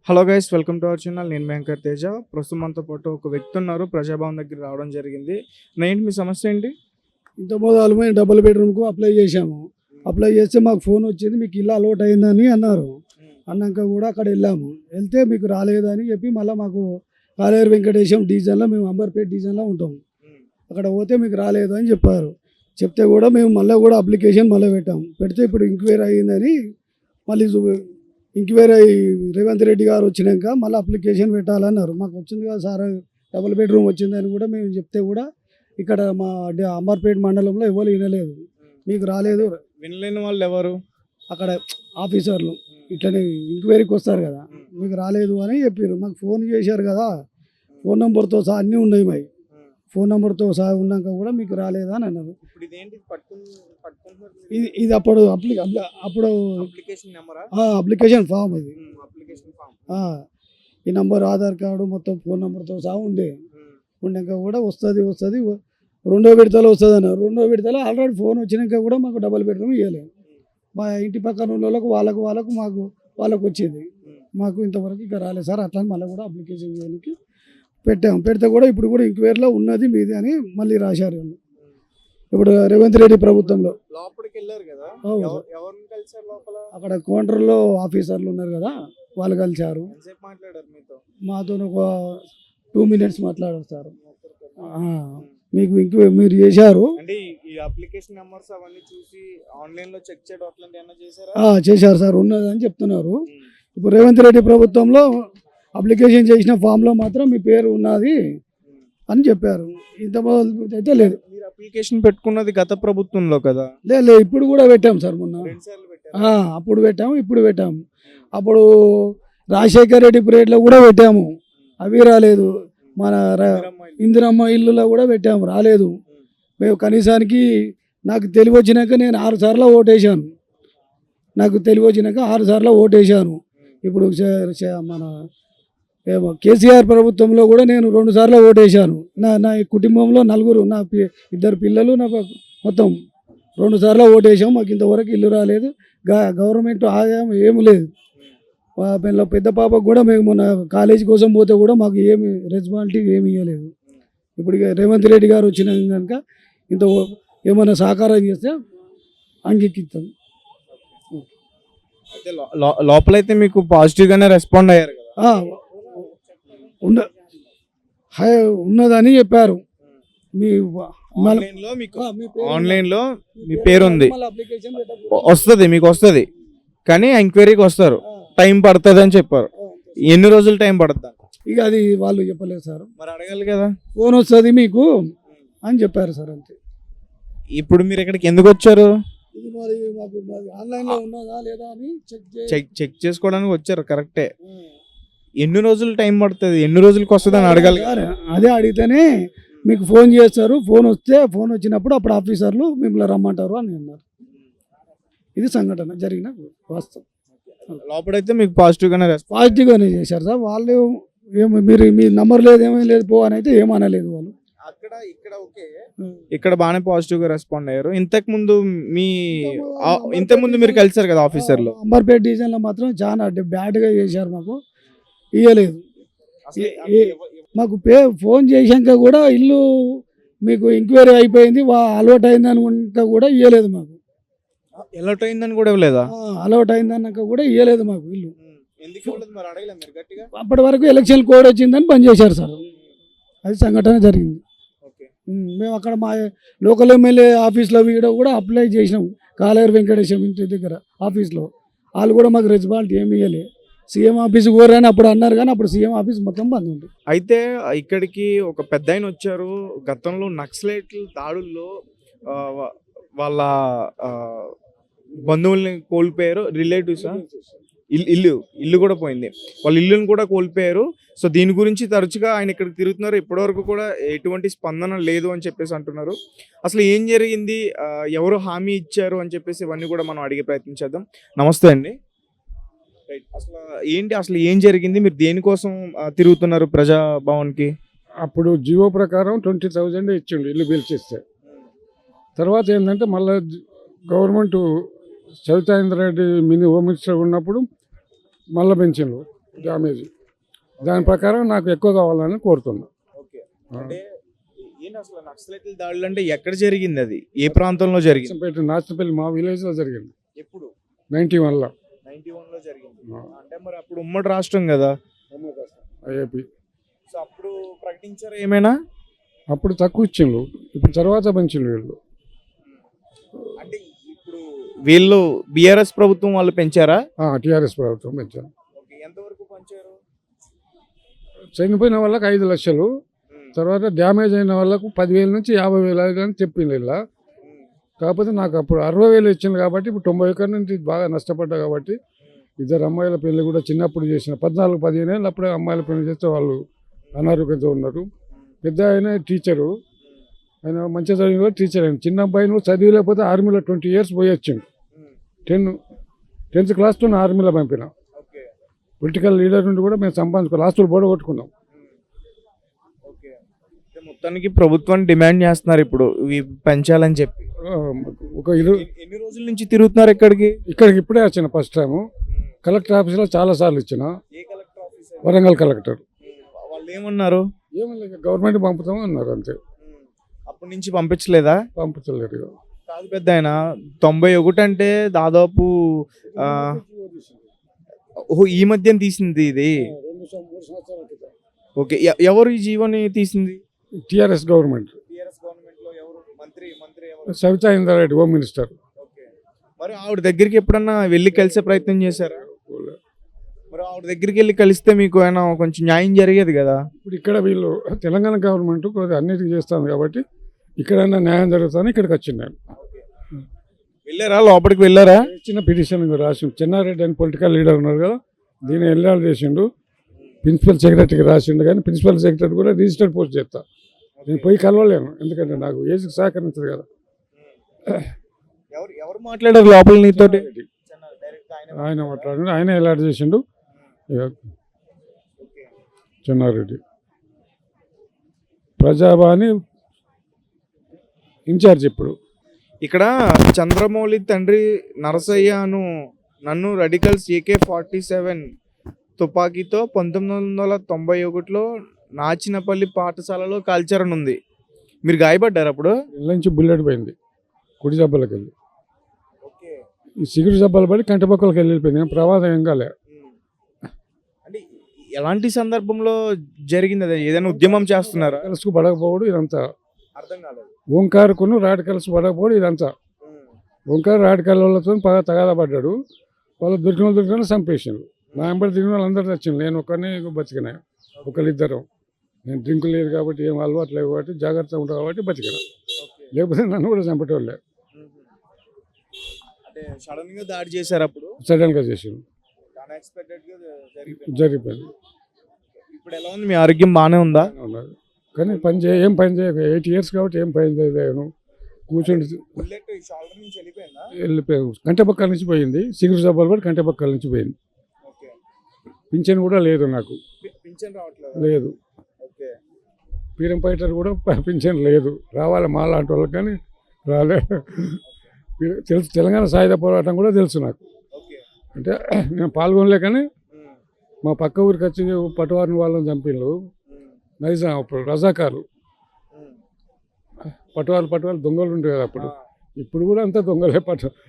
Hello guys, welcome to our channel. నేను వెంకట్ తేజ. ప్రస్తుతం మనతో పాటు ఒక వ్యక్తి ఉన్నారు. ప్రజాభవన్ దగ్గర రావడం జరిగింది. ఏంటి మీ సమస్య ఏంటి? ఇంతకుముందు మేము డబుల్ బెడ్రూమ్కు అప్లై చేశాము. అప్లై చేస్తే మాకు ఫోన్ వచ్చింది, మీకు ఇల్లు అలవాట్ అయిందని అన్నారు. అన్నాక కూడా అక్కడ వెళ్ళాము. వెళ్తే మీకు రాలేదని చెప్పి మళ్ళీ మాకు కాలేరు వెంకటేశం డివిజన్లో, మేము అంబర్పేట డివిజన్లో ఉంటాం, అక్కడ పోతే మీకు రాలేదు అని చెప్పారు. చెప్తే కూడా మేము మళ్ళీ కూడా అప్లికేషన్ మళ్ళీ పెడితే ఇప్పుడు ఎంక్వైరీ అయ్యిందని మళ్ళీ ఎంక్వైరీ రేవంత్ రెడ్డి గారు వచ్చినాక మళ్ళీ అప్లికేషన్ పెట్టాలన్నారు. మాకు వచ్చింది కదా సార్, డబుల్ బెడ్రూమ్ వచ్చిందని కూడా మేము చెప్తే కూడా ఇక్కడ మా అంబర్పేట మండలంలో ఎవరు వినలేదు, మీకు రాలేదు. వినలేని వాళ్ళు ఎవరు? అక్కడ ఆఫీసర్లు ఇట్లనే ఎంక్వైరీకి వస్తారు కదా, మీకు రాలేదు అని చెప్పారు. మాకు ఫోన్ చేశారు కదా, ఫోన్ నెంబర్తో సహా అన్నీ ఉన్నాయి. మావి ఫోన్ నెంబర్తో సహా ఉన్నాక కూడా మీకు రాలేదా అని అన్నారు. ఇది అప్పుడు అప్లికేషన్ ఫామ్ ఇది. ఈ నంబర్, ఆధార్ కార్డు మొత్తం ఫోన్ నెంబర్తో సహా ఉన్నాక కూడా వస్తుంది రెండో విడతలో వస్తుంది అన్నారు. రెండో విడతలో ఆల్రెడీ ఫోన్ వచ్చినాక కూడా మాకు డబుల్ బెడ్రూమ్ ఇవ్వలేదు. మా ఇంటి పక్కన వాళ్ళకు వాళ్ళకు వచ్చింది, మాకు ఇంతవరకు ఇంకా రాలేదు సార్. అట్లా మళ్ళీ కూడా అప్లికేషన్ చేయడానికి పెడితే కూడా ఇప్పుడు కూడా ఎంక్వైరీలో ఉన్నది మీది అని మళ్ళీ రాశారు. ఇప్పుడు రేవంత్ రెడ్డి ప్రభుత్వంలో అక్కడ కౌంటర్లో ఆఫీసర్లు ఉన్నారు కదా, వాళ్ళు కలిశారు. మాతో ఒక 2 minutes మాట్లాడారు సార్. మీకు మీరు చేశారు చేశారు సార్, ఉన్నదని చెప్తున్నారు. ఇప్పుడు రేవంత్ రెడ్డి ప్రభుత్వంలో అప్లికేషన్ చేసిన ఫామ్లో మాత్రం మీ పేరు ఉన్నది అని చెప్పారు. ఇంత అయితే లేదు. అప్లికేషన్ పెట్టుకున్నది గత ప్రభుత్వంలో కదా? లేదు, ఇప్పుడు కూడా పెట్టాం సార్. మొన్న అప్పుడు పెట్టాము, ఇప్పుడు పెట్టాము. అప్పుడు రాజశేఖర్ రెడ్డి పీరియడ్లో కూడా పెట్టాము, అవి రాలేదు. మన ఇందిరమ్మ ఇల్లులో కూడా పెట్టాము, రాలేదు. మేము కనీసానికి నాకు తెలివి వచ్చినాక నేను 6 సార్లు ఓటేశాను. ఇప్పుడు మన కేసీఆర్ ప్రభుత్వంలో కూడా నేను 2 సార్లు ఓటేశాను. నా కుటుంబంలో 4, నా 2 పిల్లలు, నా మొత్తం 2 సార్లు ఓటేసాం. మాకు ఇంతవరకు ఇల్లు రాలేదు, గవర్నమెంట్ ఆదాయం ఏమి లేదు. పెద్ద పాపకు కూడా మేము మొన్న కాలేజీ కోసం పోతే కూడా మాకు ఏమి రెస్పాన్సిబిలిటీ ఏమి ఇవ్వలేదు. ఇప్పుడు రేవంత్ రెడ్డి గారు వచ్చిన కనుక ఇంత ఏమైనా సహకారం చేస్తే అంగీకరిస్తాం. లోపలైతే మీకు పాజిటివ్గానే రెస్పాండ్ అయ్యారు కదా? ఉన్నదని చెప్పారు. మీ ఆన్లైన్లో మీ పేరు ఉంది, వస్తుంది, మీకు వస్తుంది. కానీ ఎంక్వైరీకి వస్తారు, టైం పడుతుంది అని చెప్పారు. ఎన్ని రోజులు టైం పడుతుంది? ఇక అది వాళ్ళు చెప్పలేదు సార్. మరి అడగాలి కదా. ఫోన్ వస్తుంది మీకు అని చెప్పారు సార్, అంతే. ఇప్పుడు మీరు ఇక్కడికి ఎందుకు వచ్చారు? ఇది మరి మాకు ఆన్లైన్లో ఉన్నదా లేదా అని చెక్ చేసుకోవడానికి వచ్చారు, కరెక్టే. ఎన్ని రోజులు టైం పడుతుంది, ఎన్ని రోజులకి వస్తుంది అని అడగాలి. అదే అడిగితేనే మీకు ఫోన్ చేస్తారు. ఫోన్ వచ్చినప్పుడు అప్పుడు ఆఫీసర్లు మిమ్మల్ని రమ్మంటారు అని అన్నారు. ఇది సంఘటన జరిగిన వాస్తవం. లోపలైతే మీకు పాజిటివ్గానే చేశారు సార్. వాళ్ళు మీరు మీ నంబర్ లేదు, ఏమీ లేదు పో అని అయితే ఏమనలేదు వాళ్ళు. ఇక్కడ బాగానే పాజిటివ్ గా రెస్పాండ్ అయ్యారు. ఇంతకు ముందు మీరు కలిసారు కదా ఆఫీసర్లు? అంబర్పేట డివిజన్ లో మాత్రం చాలా బ్యాడ్ గా చేశారు, మాకు ఇవ్వలేదు. మాకు ఫోన్ చేశాక కూడా ఇల్లు మీకు ఎంక్వైరీ అయిపోయింది, అలవాట్ అయింది అనుకుంటా కూడా ఇవ్వలేదు. మాకు అలవాట్ అయిందని కూడా ఇవ్వలేదా? అలవాట్ అయిందన్నాక కూడా ఇవ్వలేదు మాకు ఇల్లు. అప్పటి వరకు ఎలక్షన్ కోడ్ వచ్చిందని బంద్ చేశారు సార్. అది సంఘటన జరిగింది. మేము అక్కడ మా లోకల్ ఎమ్మెల్యే ఆఫీస్లో కూడా అప్లై చేసినాం, కాలేరు వెంకటేశం ఇంటి దగ్గర ఆఫీస్లో. వాళ్ళు కూడా మాకు రెస్పాన్స్ ఏమి ఇవ్వలేదు. సీఎం ఆఫీస్ కోరని అప్పుడు అన్నారు, కానీ అప్పుడు సీఎం ఆఫీస్ మొత్తం బంద్ ఉంది. అయితే ఇక్కడికి ఒక పెద్ద ఆయన వచ్చారు. గతంలో నక్సలైట్ల దాడుల్లో వాళ్ళ బంధువుల్ని కోల్పోయారు, రిలేటివ్స్. ఇల్లు కూడా పోయింది, వాళ్ళ ఇల్లుని కూడా కోల్పోయారు. సో దీని గురించి తరచుగా ఆయన ఇక్కడికి తిరుగుతున్నారు. ఇప్పటివరకు కూడా ఎటువంటి స్పందన లేదు అని చెప్పేసి అంటున్నారు. అసలు ఏం జరిగింది, ఎవరు హామీ ఇచ్చారు అని చెప్పేసి ఇవన్నీ కూడా మనం అడిగే ప్రయత్నించేద్దాం. నమస్తే అండి. అసలు ఏం జరిగింది, మీరు దేనికోసం తిరుగుతున్నారు ప్రజాభవన్కి? అప్పుడు జియో ప్రకారం 20,000 ఇచ్చిండు ఇల్లు పిలిచిస్తే. తర్వాత ఏంటంటే మళ్ళీ గవర్నమెంట్ సవితాంద్ర రెడ్డి హోమ్ మినిస్టర్ ఉన్నప్పుడు మళ్ళీ పెంచిండ్రు. డ్యామేజ్. దాని ప్రకారం నాకు ఎక్కువ కావాలని కోరుతున్నా. ఓకే. అంటే ఏంటి అసలు నక్సలైట్ల దాడులు అంటే ఎక్కడ జరిగింది, అది ఏ ప్రాంతంలో జరిగింది? నాచనపల్లి మా విలేజ్లో జరిగింది ఎప్పుడు? 91లో. 91లో జరిగింది. అంటే మరి అప్పుడు ఉమ్మడి రాష్ట్రం కదా ఏపీ. సో అప్పుడు ప్రకటించారు ఏమైనా? అప్పుడు తక్కువ ఇచ్చిండ్రు, ఇప్పుడు తర్వాత పెంచిండ్రు వీళ్ళు. అంటే ఇప్పుడు వీళ్ళు బీఆర్ఎస్ ప్రభుత్వం వాళ్ళు పెంచారా? టీఆర్ఎస్ ప్రభుత్వం పెంచారు. ఓకే. ఎంతవరకు పెంచారు? చనిపోయిన వాళ్ళకి 5 లక్షలు, తర్వాత డ్యామేజ్ అయిన వాళ్ళకు 10,000 నుంచి 50,000 అని చెప్పింది ఇలా. కాకపోతే నాకు అప్పుడు 60,000 ఇచ్చింది కాబట్టి ఇప్పుడు 91 నుంచి బాగా నష్టపడ్డా కాబట్టి ఇద్దరు అమ్మాయిల పెళ్లి కూడా చిన్నప్పుడు చేసిన 14-15 ఏళ్ళు అప్పుడే అమ్మాయిల పెళ్లి చేస్తే వాళ్ళు అనారోగ్యంతో ఉన్నారు. పెద్ద ఆయన టీచరు, ఆయన మంచిగా చదివిన టీచర్ అయిన. చిన్న అబ్బాయి నువ్వు చదివలేకపోతే ఆర్మీలో 20 years పోయి వచ్చిండు. 10th క్లాస్తో ఆర్మీలో పంపిన. పొలిటికల్ లీడర్ నుండి కూడా మేము సంపాదించుకోవాలి, ఆస్తులు బోడగొట్టుకున్నాం. ఓకే. మొత్తానికి ప్రభుత్వాన్ని డిమాండ్ చేస్తున్నారు ఇప్పుడు ఇవి పెంచాలని చెప్పి. ఒక ఇల్లు ఎన్ని రోజుల నుంచి తిరుగుతున్నారు ఇక్కడికి? ఇక్కడికి ఇప్పుడే వచ్చిన ఫస్ట్ టైము. కలెక్టర్ ఆఫీస్లో చాలా సార్లు ఇచ్చిన. ఏ కలెక్టర్ ఆఫీస్? వరంగల్ కలెక్టర్. వాళ్ళు ఏమన్నారు? ఏమన్నా గవర్నమెంట్ పంపుతామో అన్నారు అంతే. అప్పటి నుంచి పంపించలేదా? పంపించలేరు. కాదు పెద్ద ఆయన 91 అంటే దాదాపు ఈ మధ్య తీసింది ఇది. ఓకే. ఎవరు ఈ జీవోని తీసింది? TRS government. టీఆర్ఎస్ గవర్నమెంట్ లో ఎవరు మంత్రి ఎవరు? Savita Indra Reddy, home minister. Okay. మరి ఆవిడ దగ్గరికి ఎప్పుడన్నా వెళ్ళి కలిసే ప్రయత్నం చేశారా? మరి ఆవిడ దగ్గరికి వెళ్ళి కలిస్తే మీకు అయినా కొంచెం న్యాయం జరిగేది కదా. ఇప్పుడు ఇక్కడ వీళ్ళు తెలంగాణ గవర్నమెంట్ అన్నిటికీ చేస్తాను కాబట్టి ఇక్కడైనా న్యాయం జరుగుతుందని ఇక్కడికి వచ్చింది నేను. వెళ్ళారా? లోపలికి వెళ్ళారా? చిన్న పిటిషన్ రాసి చెన్నారెడ్డి అని పొలిటికల్ లీడర్ ఉన్నారు కదా, దీన్ని ఎల్లాడు చేసిండు. ప్రిన్సిపల్ సెక్రటరీకి రాసిండు, కానీ ప్రిన్సిపల్ సెక్రటరీ కూడా రిజిస్టర్డ్ పోస్ట్ చేస్తా. నేను పోయి కలవలేను, ఎందుకంటే నాకు ఏజ్కి సహకరించదు కదా. ఎవరు మాట్లాడారు లోపల నీతోటి? ఆయన మాట్లాడు, ఆయన ఎల్లాడు చేసిండు. చెన్నారెడ్డి ప్రజావాణి ఇన్ఛార్జ్. ఇప్పుడు ఇక్కడ చంద్రమౌళి తండ్రి నరసయ్యను నన్ను రెడికల్స్ AK-47 తుపాకీతో 1991లో నాచినపల్లి పాఠశాలలో కాల్చారని ఉంది. మీరు గాయపడ్డారు అప్పుడు? ఇళ్ళ నుంచి బుల్లెట్ పోయింది, కుడి జబ్బలకి వెళ్ళి. ఈ సిగురు జబ్బలు పడి కంటి పక్కలకి వెళ్ళిపోయింది, ప్రమాదం ఏం కాలే. అంటే ఎలాంటి సందర్భంలో జరిగింది? అది ఏదైనా ఉద్యమం చేస్తున్నారా? కలుసుకు పడకపోవడం ఇదంతా. అర్థం కాలేదు. ఓంకార్కును రాడికల్స్ పడకపోవడం ఇదంతా. ఓంకార్ రాడికల్ వాళ్ళతో బాగా తగాదా పడ్డాడు. వాళ్ళు దొరికిన చంపేసారు. నా వెంబడి దిగిన వాళ్ళు అందరూ తెచ్చింది, నేను ఒక్కరిని బతికినా. ఒకరిద్దరం. నేను డ్రింక్ లేదు కాబట్టి, ఏం అలవాటు లేవు కాబట్టి, జాగ్రత్తగా ఉంటాను కాబట్టి బతికినా. లేకపోతే నన్ను కూడా చంపేటోళ్ళే. సడన్ గా దాడి చేశారు అప్పుడు? సడన్గా చేసారు, జరిగిపోయింది. ఇప్పుడు ఎలా ఉంది? మీ ఆరోగ్యం బాగానే ఉందా? కానీ ఏం పని చేయక 8 years కాబట్టి ఏం పని చేయలేను. కూర్చొని వెళ్ళిపోయాను. కంటి పక్కల నుంచి పోయింది, సిగురు జబ్బలు పడి కంటి పక్కల నుంచి పోయింది. పింఛన్ కూడా లేదు నాకు, లేదు. పీరం ఫైటర్ కూడా పింఛన్ లేదు. రావాలి మా లాంటి వాళ్ళకి, కానీ రాలే. తెలుసు, తెలంగాణ సాయుధ పోరాటం కూడా తెలుసు నాకు. అంటే నేను పాల్గొనలే, కానీ మా పక్క ఊరికి వచ్చి పట్టువారిని వాళ్ళని చంపిళ్ళు. నైజాం అప్పుడు రజాకారు పట్టువారు దొంగలు ఉంటాయి కదా అప్పుడు. ఇప్పుడు కూడా అంతా దొంగలే.